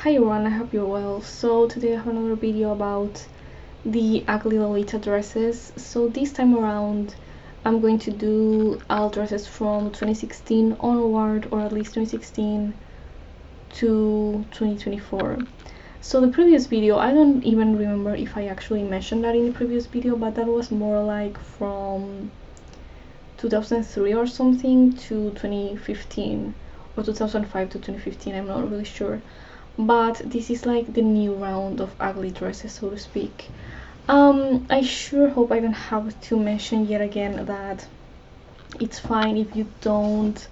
Hi everyone, I hope you're well. So today I have another video about the ugly Lolita dresses. So this time around I'm going to do all dresses from 2016 onward, or at least 2016 to 2024. So the previous video, I don't even remember if I actually mentioned that in the previous video, but that was more like from 2003 or something to 2015, or 2005 to 2015, I'm not really sure. But this is like the new round of ugly dresses, so to speak. I sure hope I don't have to mention yet again that it's fine if you don't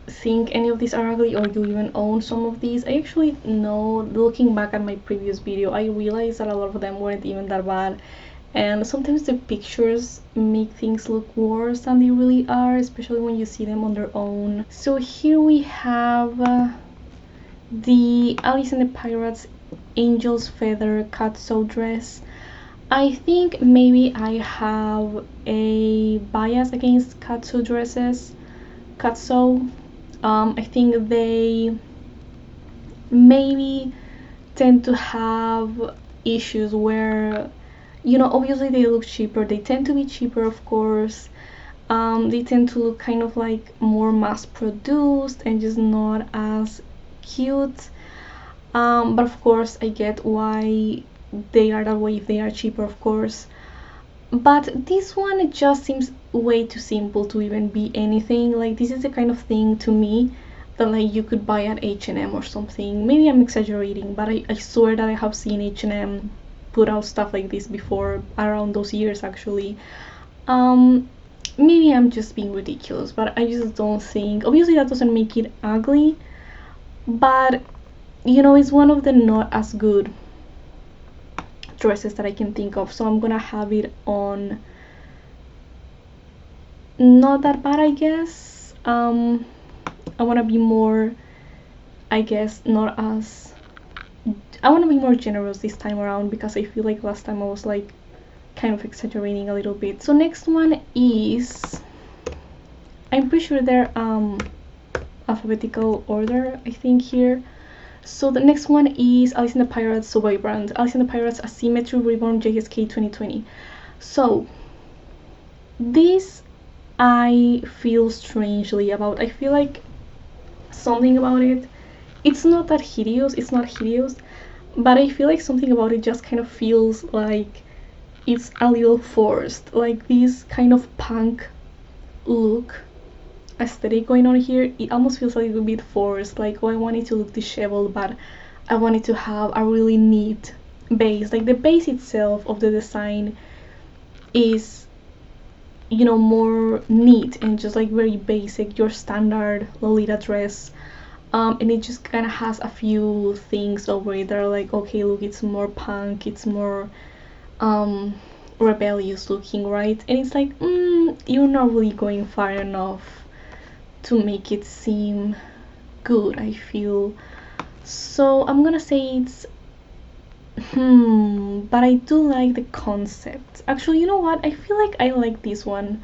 think any of these are ugly, or you even own some of these. I actually know, looking back at my previous video, I realized that a lot of them weren't even that bad, and sometimes the pictures make things look worse than they really are, especially when you see them on their own. So here we have the Alice and the Pirates Angel's Feather Catso dress. I think maybe I have a bias against Catso dresses. Catso, I think they maybe tend to have issues where, you know, obviously they look cheaper. They tend to be cheaper, of course. They tend to look kind of like more mass produced and just not as cute, but of course I get why they are that way if they are cheaper, of course. But this one just seems way too simple to even be anything. Like, this is the kind of thing to me that like you could buy at H&M or something. Maybe I'm exaggerating, but I swear that I have seen H&M put out stuff like this before, around those years actually. Maybe I'm just being ridiculous, but I just don't think, obviously that doesn't make it ugly, but you know, it's one of the not as good dresses that I can think of, so I'm gonna have it on not that bad, I guess. I want to be more, I guess, not as, I want to be more generous this time around, because I feel like last time I was like kind of exaggerating a little bit. So next one is, I'm pretty sure they're alphabetical order, I think, here. So the next one is Alice in the Pirates Subway brand, Alice in the Pirates Asymmetry Reborn JSK 2020. So this I feel strangely about. I feel like something about it, it's not that hideous, it's not hideous, but I feel like something about it just kind of feels like it's a little forced. Like this kind of punk look aesthetic going on here, it almost feels a little bit forced. Like, oh, I want it to look disheveled, but I want it to have a really neat base. Like, the base itself of the design is, you know, more neat and just like very basic, your standard Lolita dress. And it just kind of has a few things over it that are like, okay, look, it's more punk, it's more rebellious looking, right? And it's like, you're not really going far enough to make it seem good, I feel. So I'm gonna say it's but I do like the concept. Actually, you know what, I feel like I like this one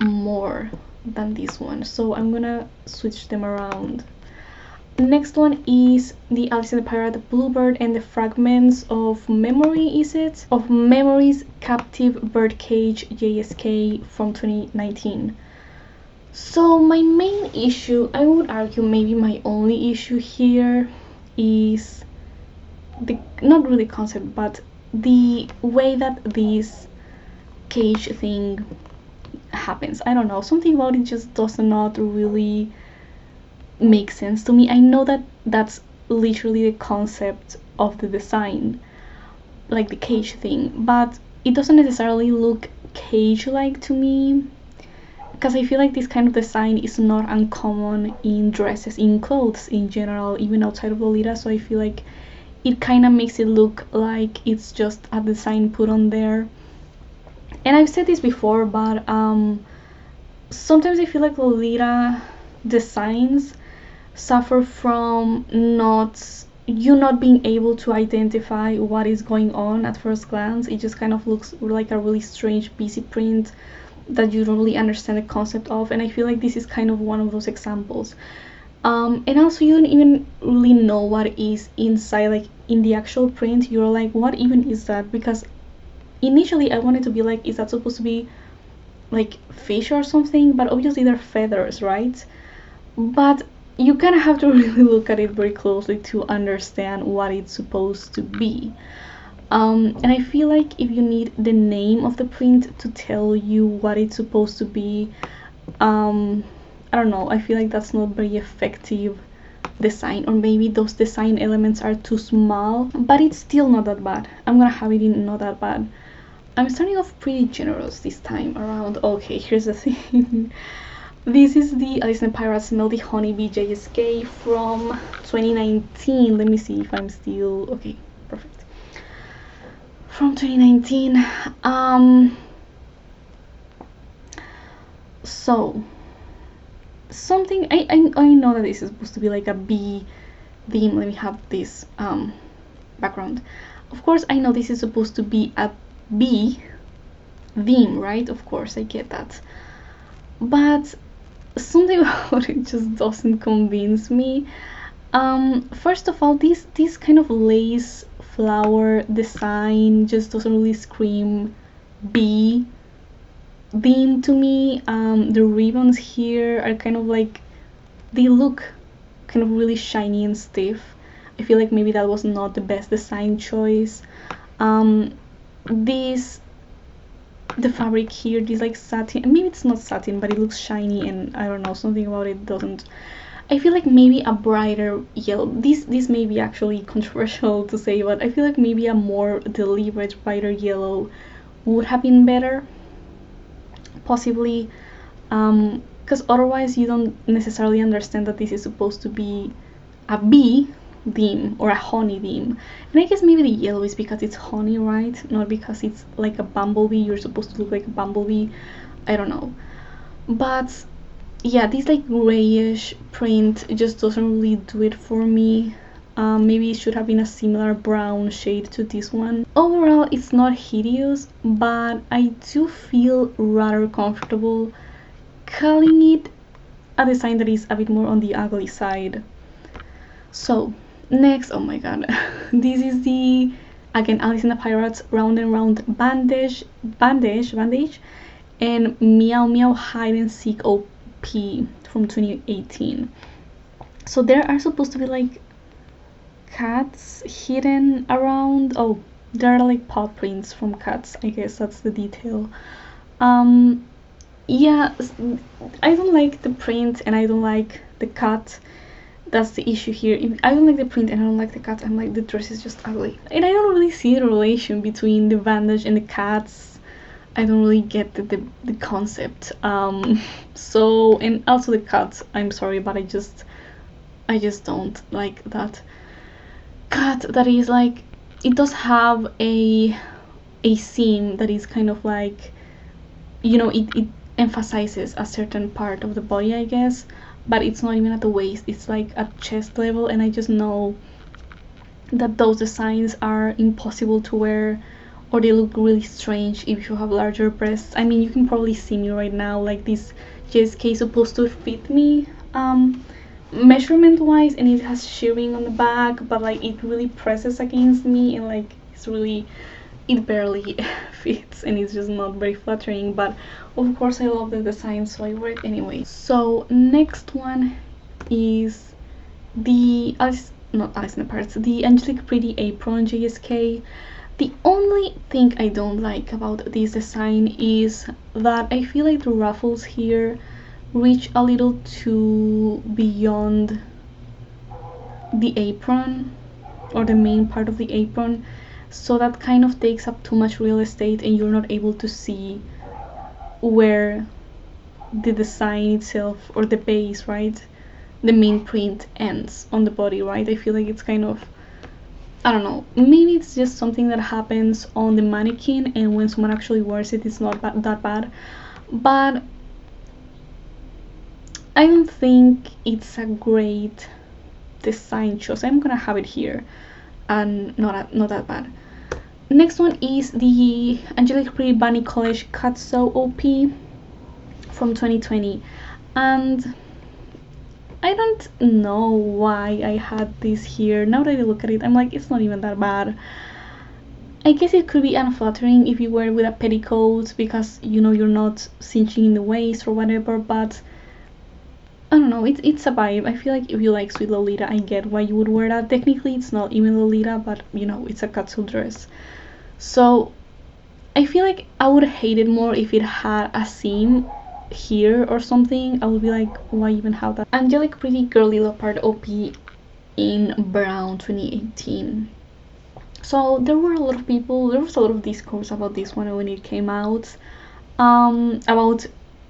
more than this one, so I'm gonna switch them around. Next one is the Alice in the Pirate Bluebird and the Fragments of Memory, is it? Of Memories Captive Birdcage JSK from 2019. So my main issue, I would argue maybe my only issue here, is the, not really concept, but the way that this cage thing happens. I don't know, something about it just does not really make sense to me. I know that that's literally the concept of the design, like the cage thing, but it doesn't necessarily look cage-like to me, because I feel like this kind of design is not uncommon in dresses, in clothes in general, even outside of Lolita. So I feel like it kind of makes it look like it's just a design put on there. And I've said this before, but sometimes I feel like Lolita designs suffer from not being able to identify what is going on at first glance. It just kind of looks like a really strange busy print that you don't really understand the concept of, and I feel like this is kind of one of those examples. And also you don't even really know what is inside, like in the actual print. You're like, what even is that? Because initially I wanted to be like, is that supposed to be like fish or something? But obviously they're feathers, right? But you kind of have to really look at it very closely to understand what it's supposed to be. And I feel like if you need the name of the print to tell you what it's supposed to be, I don't know, I feel like that's not very effective design, or maybe those design elements are too small, but it's still not that bad. I'm gonna have it in not that bad. I'm starting off pretty generous this time around. Okay, here's the thing. This is the Alice in the Pirates Melody Honeybee JSK from 2019. Let me see if I'm still okay. Perfect. From 2019. So something I know that this is supposed to be like a bee theme. Let me have this background. Of course, I know this is supposed to be a bee theme, right? Of course, I get that. But something about it just doesn't convince me. First of all, this kind of lace flower design just doesn't really scream bee theme to me. The ribbons here are kind of like, they look kind of really shiny and stiff. I feel like maybe that was not the best design choice. This, the fabric here, this like satin, maybe it's not satin, but it looks shiny, and I don't know, something about it doesn't. I feel like maybe a brighter yellow, this may be actually controversial to say, but I feel like maybe a more deliberate brighter yellow would have been better, possibly, because otherwise you don't necessarily understand that this is supposed to be a bee theme or a honey theme. And I guess maybe the yellow is because it's honey, right? Not because it's like a bumblebee. You're supposed to look like a bumblebee. I don't know. But yeah, this like grayish print just doesn't really do it for me. Maybe it should have been a similar brown shade to this one. Overall, it's not hideous, but I do feel rather comfortable calling it a design that is a bit more on the ugly side. So next, oh my god, this is the, again, Alice in the Pirates Round and Round bandage, and Meow Meow Hide and Seek OP from 2018. So there are supposed to be like cats hidden around. Oh, there are like paw prints from cats. I guess that's the detail. Yeah, I don't like the print and I don't like the cat. That's the issue here. If I don't like the print and I don't like the cat, I'm like, the dress is just ugly. And I don't really see the relation between the bandage and the cats. I don't really get the concept. So, and also the cat, I'm sorry, but I just don't like that cat. That is like, it does have a seam that is kind of like, you know, it emphasizes a certain part of the body, I guess, but it's not even at the waist, it's like at chest level, and I just know that those designs are impossible to wear, or they look really strange if you have larger breasts. I mean, you can probably see me right now, like this JSK is supposed to fit me measurement wise, and it has shirring on the back, but like it really presses against me, and like it's really, it barely fits, and it's just not very flattering. But of course I love the design, so I wear it anyway. So next one is the not Alice in the Pirates, the Angelic Pretty Apron JSK. The only thing I don't like about this design is that I feel like the ruffles here reach a little too beyond the apron, or the main part of the apron, so that kind of takes up too much real estate and you're not able to see where the design itself, or the base, right, the main print ends on the body, right? I feel like it's kind of, I don't know, maybe it's just something that happens on the mannequin, and when someone actually wears it, it's not that bad. But I don't think it's a great design choice. I'm gonna have it here, and not that bad. Next one is the Angelic Pretty Bunny College Cutso OP from 2020, and I don't know why I had this here. Now that I look at it, I'm like, it's not even that bad. I guess it could be unflattering if you wear it with a petticoat because you know you're not cinching in the waist or whatever, but I don't know, it's a vibe. I feel like if you like Sweet Lolita, I get why you would wear that. Technically, it's not even Lolita, but you know, it's a capsule dress. So I feel like I would hate it more if it had a seam here or something. I would be like, why even have that? Angelic Pretty Girly Leopard OP in Brown 2018. So there were a lot of people, there was a lot of discourse about this one when it came out. About,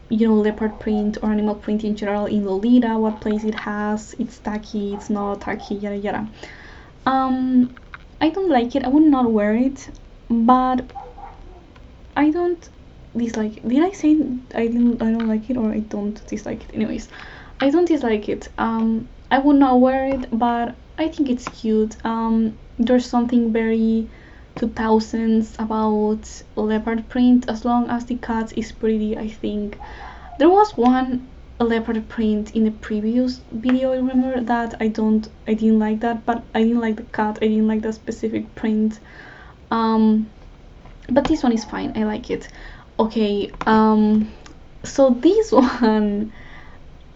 you know, leopard print or animal print in general in Lolita, what place it has, it's tacky, it's not tacky, yada yada. I don't like it, I would not wear it, but I don't dislike it. Did I say I don't like it, or I don't dislike it? Anyways, I don't dislike it. I would not wear it, but I think it's cute. There's something very 2000s about leopard print, as long as the cut is pretty. I think there was one leopard print in the previous video, I remember, that I didn't like that, but I didn't like the cut, I didn't like the specific print. But this one is fine, I like it. Okay, so this one,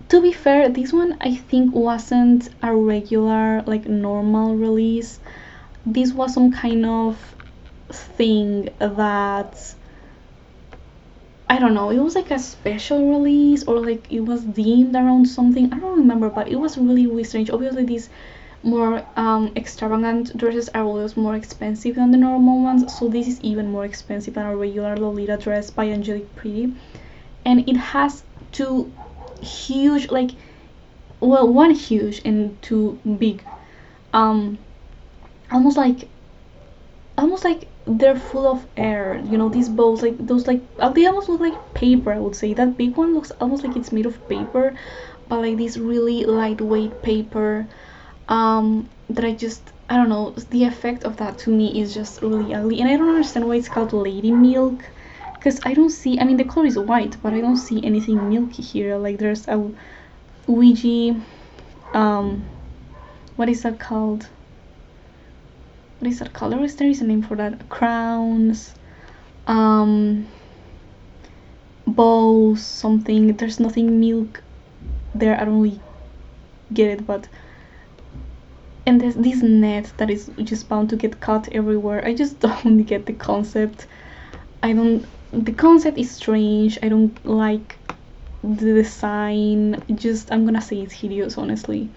to be fair, this one I think wasn't a regular, like, normal release. This was some kind of thing that, I don't know, it was like a special release, or like it was themed around something, I don't remember, but it was really, really strange. Obviously these more extravagant dresses are always more expensive than the normal ones, so this is even more expensive than a regular Lolita dress by Angelic Pretty. And it has two huge, like, well, one huge and two big, almost like they're full of air, you know, these bows, like those, like, they almost look like paper, I would say. That big one looks almost like it's made of paper, but like this really lightweight paper, that I don't know, the effect of that to me is just really ugly, and I don't understand why it's called Lady Milk, because I don't see, I mean, the color is white, but I don't see anything milky here. Like, there's a Ouija, what is that called? What is that color? There is a name for that. Crowns, bows, something. There's nothing milk there, I don't really get it, but, and there's this net that is just bound to get cut everywhere. I just don't get the concept. The concept is strange. I don't like the design. Just, I'm gonna say it's hideous, honestly.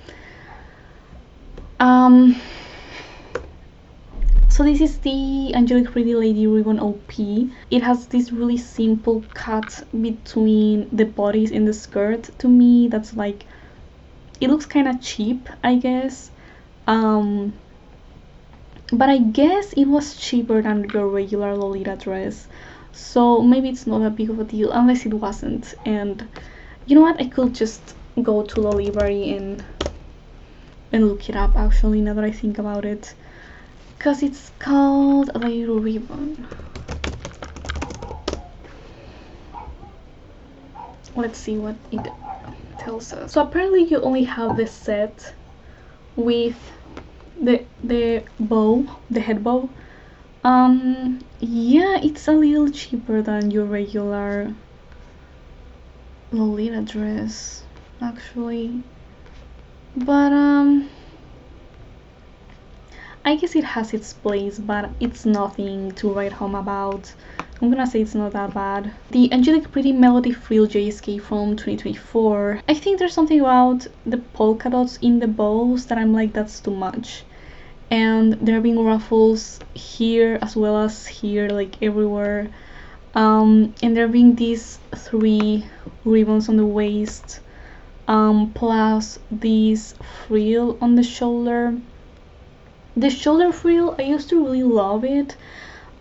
So this is the Angelic Pretty Lady Ribbon OP. It has this really simple cut between the bodice and the skirt. To me, that's like, it looks kind of cheap, I guess. But I guess it was cheaper than your regular Lolita dress, so maybe it's not a big of a deal, unless it wasn't. And you know what, I could just go to Lolliberry and look it up, actually, now that I think about it, because it's called Lady Ribbon. Let's see what it tells us. So apparently you only have the set with the bow, the head bow. Yeah, it's a little cheaper than your regular Lolita dress, actually, but I guess it has its place, but it's nothing to write home about. I'm gonna say it's not that bad. The Angelic Pretty Melody Frill JSK from 2024. I think there's something about the polka dots in the bows that I'm like, that's too much. And there being ruffles here as well as here, like everywhere. And there being these 3 ribbons on the waist, plus this frill on the shoulder. The shoulder frill, I used to really love it,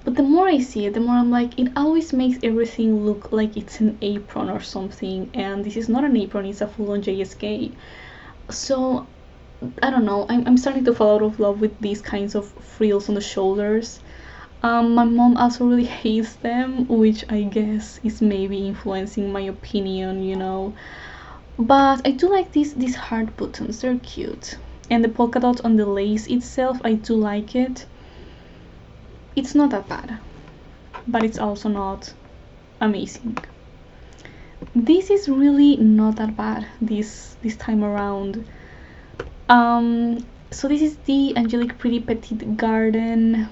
but the more I see it, the more I'm like, it always makes everything look like it's an apron or something, and this is not an apron, it's a full-on JSK. So I don't know, I'm starting to fall out of love with these kinds of frills on the shoulders. My mom also really hates them, which I guess is maybe influencing my opinion, you know. But I do like these heart buttons, they're cute. And the polka dots on the lace itself, I do like it. It's not that bad, but it's also not amazing. This is really not that bad this time around. So this is the Angelique Pretty Petite Garden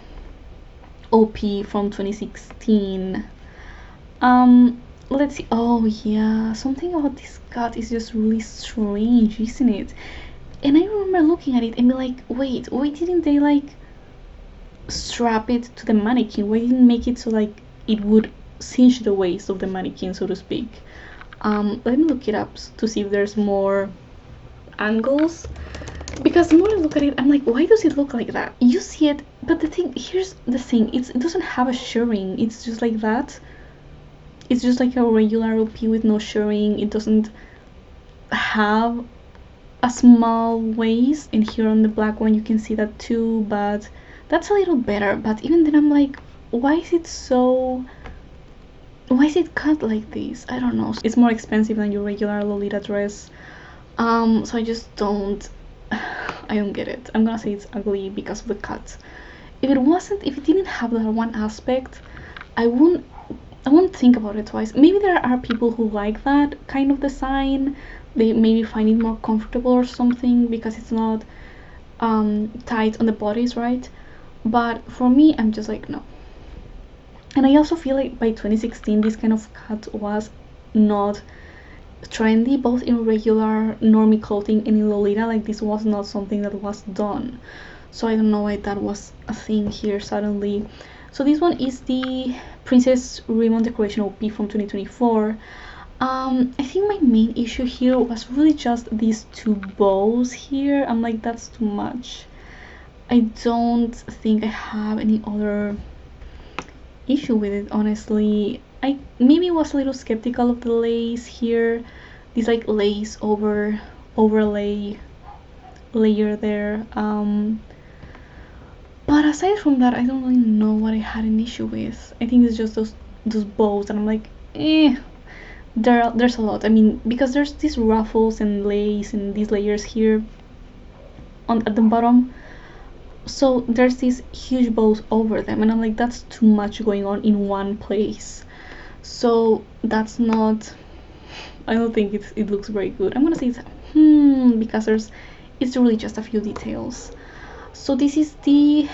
OP from 2016. Let's see. Oh yeah, something about this cut is just really strange, isn't it? And I remember looking at it and be like, wait, why didn't they like strap it to the mannequin? Why didn't make it so like it would cinch the waist of the mannequin, so to speak? Let me look it up to see if there's more angles, because the more I look at it, I'm like, why does it look like that? You see it, but here's the thing, it doesn't have a shirring. It's just like that. It's just like a regular OP with no shirring. It doesn't have a small waist, and here on the black one you can see that too, but that's a little better. But even then I'm like, why is it cut like this? I don't know. It's more expensive than your regular Lolita dress, so I just don't I don't get it. I'm gonna say it's ugly because of the cut. If it didn't have that one aspect, I wouldn't think about it twice. Maybe there are people who like that kind of design. They maybe find it more comfortable or something because it's not tight on the bodies, right? But for me, I'm just like, no. And I also feel like by 2016 this kind of cut was not trendy, both in regular normie clothing and in Lolita. Like, this was not something that was done, so I don't know why that was a thing here suddenly. So this one is the Princess Ribbon Decoration OP from 2024. I think my main issue here was really just these two bows here. I'm like, that's too much. I don't think I have any other issue with it, honestly. I maybe was a little skeptical of the lace here, this like lace overlay layer there, but aside from that, I don't really know what I had an issue with. I think it's just those bows, and I'm like, there's a lot. I mean, because there's these ruffles and lace and these layers here at the bottom, so there's these huge bows over them, and I'm like, that's too much going on in one place. So that's not, I don't think it looks very good. I'm gonna say it's because it's really just a few details. So this is the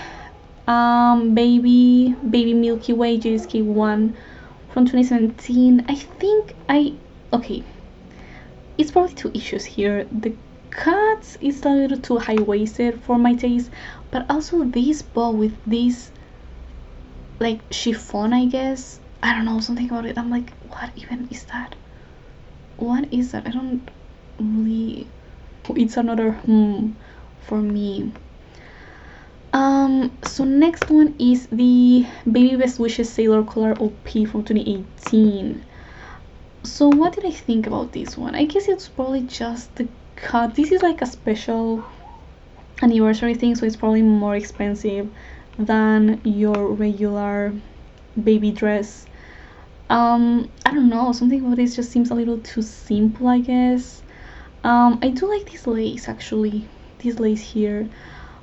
baby Milky Way JSK one from 2017. I think okay, it's probably two issues here. The cut is a little too high-waisted for my taste, but also this bow with this like chiffon, I guess. I don't know, something about it. I'm like, what even is that? What is that? I don't really. It's another for me. So next one is the Baby Best Wishes Sailor Color OP from 2018. So what did I think about this one? I guess it's probably just the cut. This is like a special anniversary thing, so it's probably more expensive than your regular baby dress. I don't know, something about this just seems a little too simple, I guess. I do like this lace, actually, this lace here,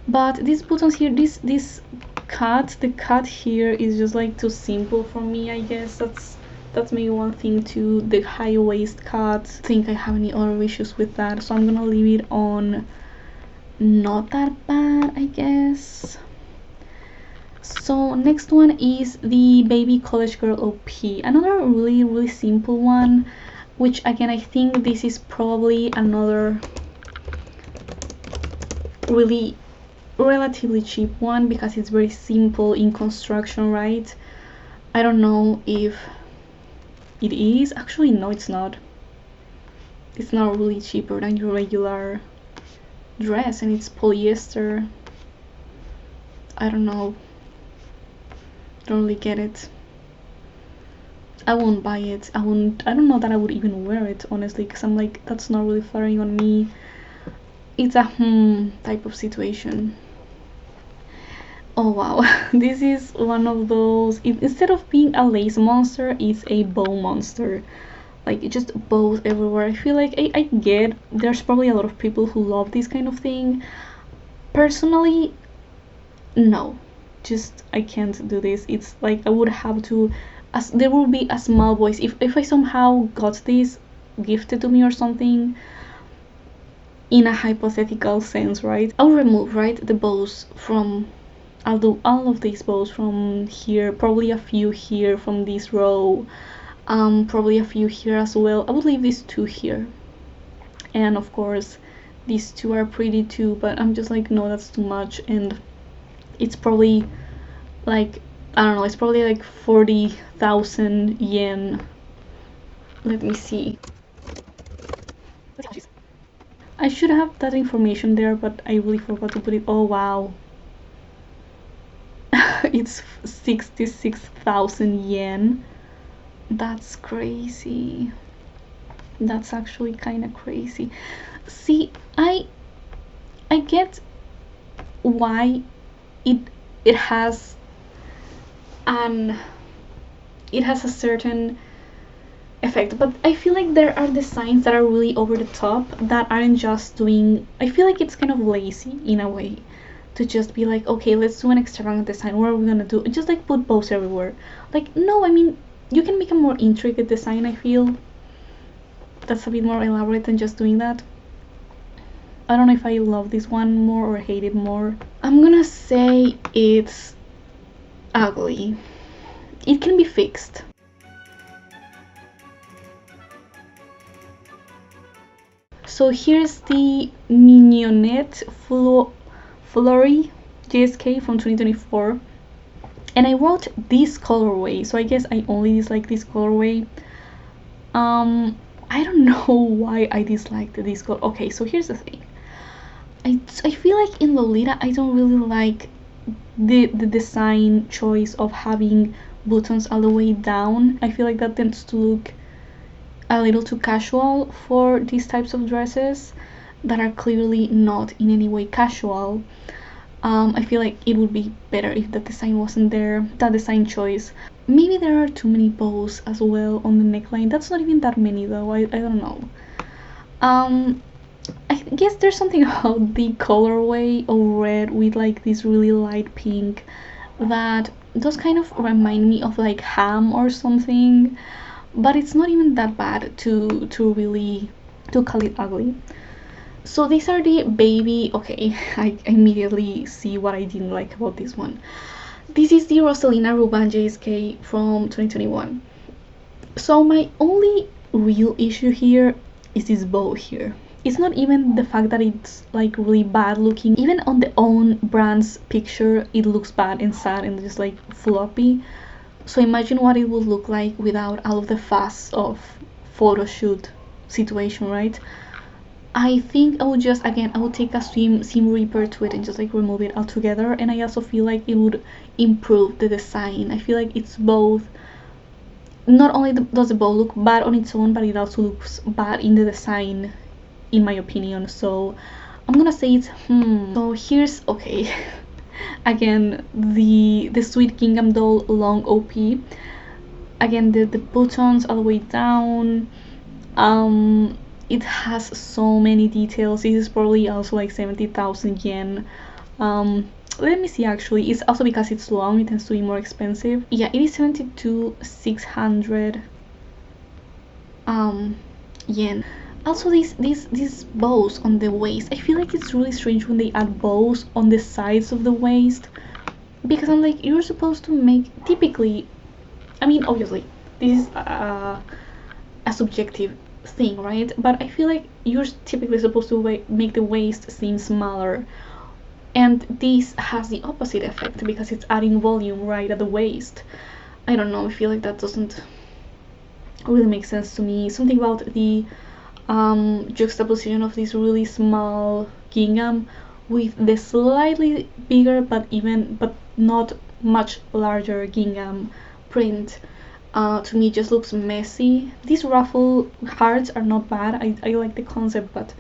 but these buttons here, this cut, the cut here is just like too simple for me, I guess. That's maybe one thing too. The high waist cut, I think I have any other issues with that, so I'm gonna leave it on not that bad, I guess. So next one is the Baby College Girl OP, another really simple one, which again, I think this is probably another really relatively cheap one because it's very simple in construction, right? I don't know if it is. Actually, no, it's not. It's not really cheaper than your regular dress, and it's polyester. I don't know. Don't really get it. I won't buy it. I don't know that I would even wear it, honestly, because I'm like, that's not really flattering on me. It's a type of situation. Oh wow, this is one of those, instead of being a lace monster, it's a bow monster. like just bows everywhere. I feel like I get there's probably a lot of people who love this kind of thing. Personally, no, just I can't do this. It's like I would have to, as there will be a small voice if I somehow got this gifted to me or something, in a hypothetical sense, right? I'll remove, right, the bows from, I'll do all of these bows from here, probably a few here from this row, probably a few here as well. I would leave these two here, and of course these two are pretty too, but I'm just like, no, that's too much, and it's probably like, I don't know, it's probably like 40,000 yen. Let me see. I should have that information there, but I really forgot to put it. Oh wow. It's 66,000 yen. That's crazy. That's actually kind of crazy. See, I get why it has a certain effect, but I feel like there are designs that are really over the top that aren't just doing, I feel like it's kind of lazy in a way to just be like, okay, let's do an extravagant design. What are we gonna do? Just like put bows everywhere. Like, no, I mean, you can make a more intricate design. I feel that's a bit more elaborate than just doing that. I don't know if I love this one more or hate it more. I'm gonna say it's ugly. It can be fixed. So here's the Mignonette Flurry JSK from 2024, and I wrote this colorway, so I guess I only dislike this colorway. I don't know why I disliked this color. Okay, so here's the thing. I feel like in Lolita I don't really like the design choice of having buttons all the way down. I feel like that tends to look a little too casual for these types of dresses that are clearly not in any way casual. I feel like it would be better if the design wasn't there, that design choice. Maybe there are too many bows as well on the neckline. That's not even that many though, I don't know. I guess there's something about the colorway of red with like this really light pink that does kind of remind me of like ham or something, but it's not even that bad to really to call it ugly. So these are the baby, okay, I immediately see what I didn't like about this one. This is the Rosalina Ruban JSK from 2021. So my only real issue here is this bow here. It's not even the fact that it's like really bad looking. Even on the own brand's picture it looks bad and sad and just like floppy. So imagine what it would look like without all of the fuss of photo shoot situation, right? I think I would just, again, I would take a seam ripper to it and just like remove it altogether. And I also feel like it would improve the design. I feel like it's both, not only does the bow look bad on its own, but it also looks bad in the design, in my opinion. So I'm gonna say it's So here's, okay, again, the Sweet Gingham doll long OP. Again, the buttons all the way down. It has so many details. This is probably also like 70,000 yen. Let me see, actually, it's also because it's long, it tends to be more expensive. Yeah, it is 72,600 yen. Also, these bows on the waist, I feel like it's really strange when they add bows on the sides of the waist, because I'm like, you're supposed to make, typically, I mean, obviously this is a subjective thing, right? But I feel like you're typically supposed to make the waist seem smaller, and this has the opposite effect because it's adding volume right at the waist. I don't know, I feel like that doesn't really make sense to me. Something about the juxtaposition of this really small gingham with the slightly bigger but not much larger gingham print, to me just looks messy. These ruffle hearts are not bad. I like the concept, but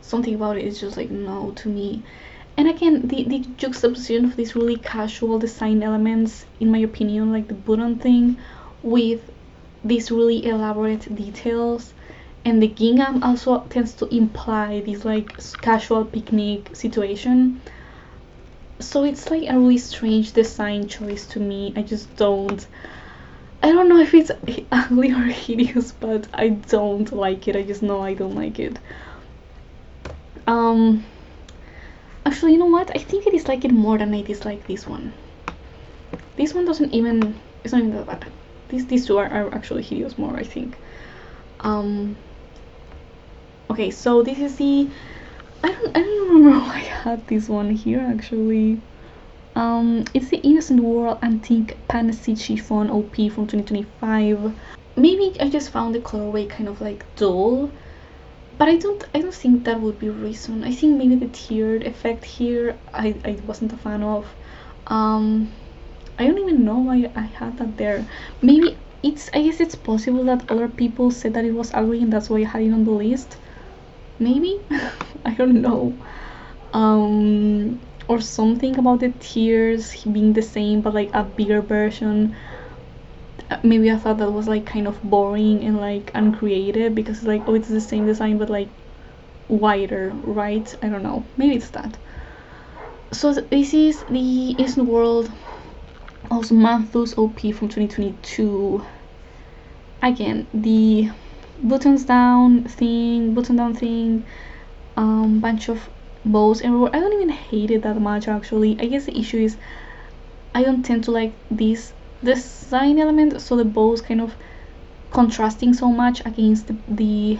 something about it is just like, no, to me. And again, the juxtaposition of these really casual design elements, in my opinion, like the button thing, with these really elaborate details, and the gingham also tends to imply this like casual picnic situation. So it's like a really strange design choice to me. I don't know if it's ugly or hideous, but I don't like it. I just know I don't like it. um Actually, you know what, I think I dislike it more than I dislike this one. This one doesn't even, it's not even that bad. These two are actually hideous more, I think. um okay, so this is the, I don't remember why I had this one here actually. It's the Innocent World Antique Panacea Chiffon OP from 2025. Maybe I just found the colorway kind of like dull, but I don't think that would be a reason. I think maybe the tiered effect here I wasn't a fan of. I don't even know why I had that there. Maybe I guess it's possible that other people said that it was ugly and that's why I had it on the list. Maybe I don't know. Or something about the tiers being the same but like a bigger version. Maybe I thought that was like kind of boring and like uncreative because it's like, oh, it's the same design but like wider, right? I don't know, maybe it's that. So this is the Innocent World Osmanthus OP from 2022. Again, the button down thing, bunch of bows everywhere. I don't even hate it that much actually. I guess the issue is I don't tend to like this design element, so the bows kind of contrasting so much against the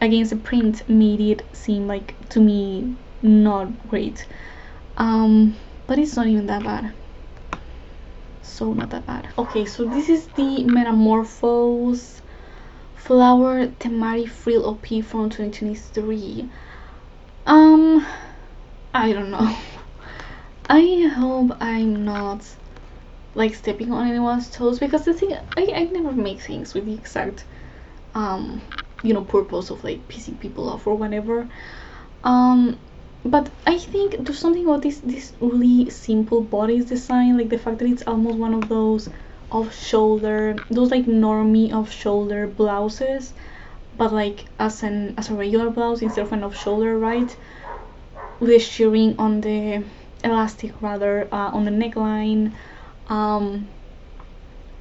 against the print made it seem like, to me, not great. But it's not even that bad, so not that bad. Okay, so this is the Metamorphose Flower Temari Frill OP from 2023. I don't know. I hope I'm not like stepping on anyone's toes, because the thing, I never make things with the exact purpose of like pissing people off or whatever. But I think there's something about this really simple bodice design, like the fact that it's almost one of those off shoulder, those like normie off shoulder blouses, but like as a regular blouse instead of an off shoulder, right? With the shirring on the elastic, rather, on the neckline.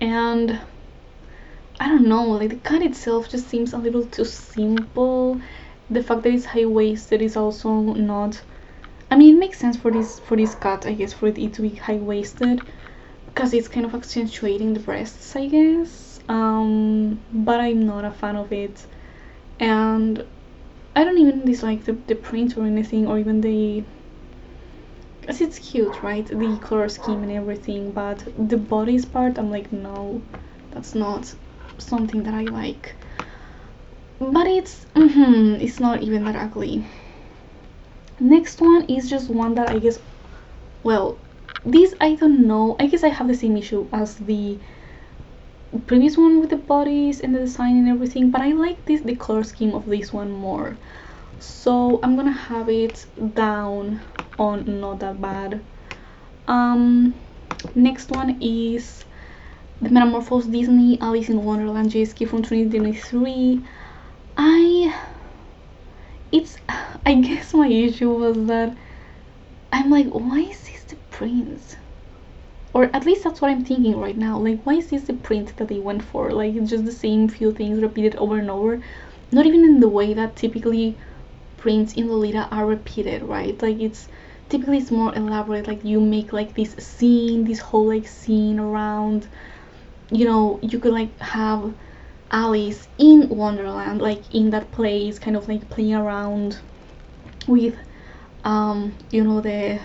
And I don't know, like the cut itself just seems a little too simple. The fact that it's high-waisted is also not, I mean, it makes sense for this cut, I guess, for it to be high-waisted, because it's kind of accentuating the breasts, I guess. But I'm not a fan of it, and I don't even dislike the print or anything, or even the, because it's cute, right, the color scheme and everything, but the bodice part, I'm like, no, that's not something that I like. But it's not even that ugly. Next one is just one that I guess, well, this, I don't know, I guess I have the same issue as the previous one with the bodies and the design and everything, but I like the color scheme of this one more, so I'm gonna have it down on not that bad. Next one is the Metamorphose Disney Alice in Wonderland JSK from 2023. I guess my issue was that I'm like, why is this the print? Or at least that's what I'm thinking right now. Like, why is this the print that they went for? Like, it's just the same few things repeated over and over. Not even in the way that typically prints in Lolita are repeated, right? Like, typically it's more elaborate. Like, you make like this scene, this whole like scene around, you could like have Alice in Wonderland, like in that place, kind of like playing around with the,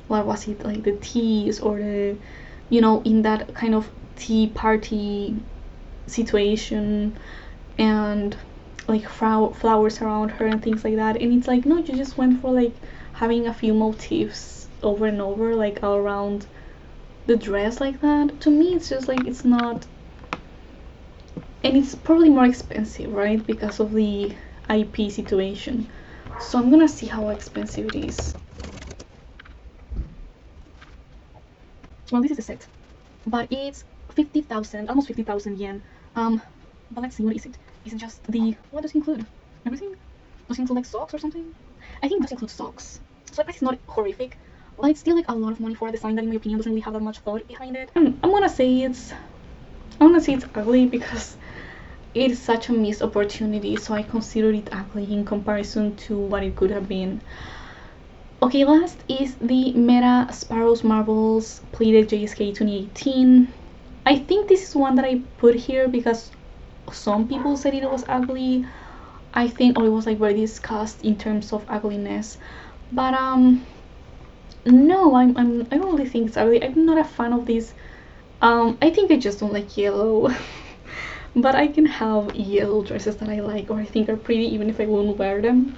what was it, like the teas, or the, in that kind of tea party situation, and like flowers around her and things like that. And it's like, no, you just went for like having a few motifs over and over, like all around the dress like that. To me, it's just like, it's not, and it's probably more expensive, right, because of the IP situation. So I'm gonna see how expensive it is. Well, this is the set, but it's 50,000, almost 50,000 yen. But let's see, what is it? Is it just the, what does it include? Everything? Does it include like socks or something? I think it does include socks. So the price is not horrific, but it's still like a lot of money for a design that in my opinion doesn't really have that much thought behind it. I'm gonna say it's ugly because it is such a missed opportunity, so I consider it ugly in comparison to what it could have been. Okay, last is the Meta Sparrows Marbles Pleated JSK 2018. I think this is one that I put here because some people said it was ugly. I think it was like very discussed in terms of ugliness, but no, I don't really think it's ugly. I'm not a fan of this. I think I just don't like yellow. But I can have yellow dresses that I like or I think are pretty even if I won't wear them.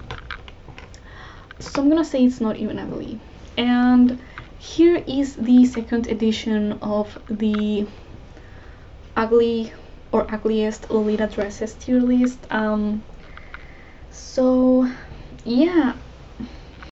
So I'm gonna say it's not even ugly. And here is the second edition of the ugly or ugliest Lolita dresses tier list. So yeah,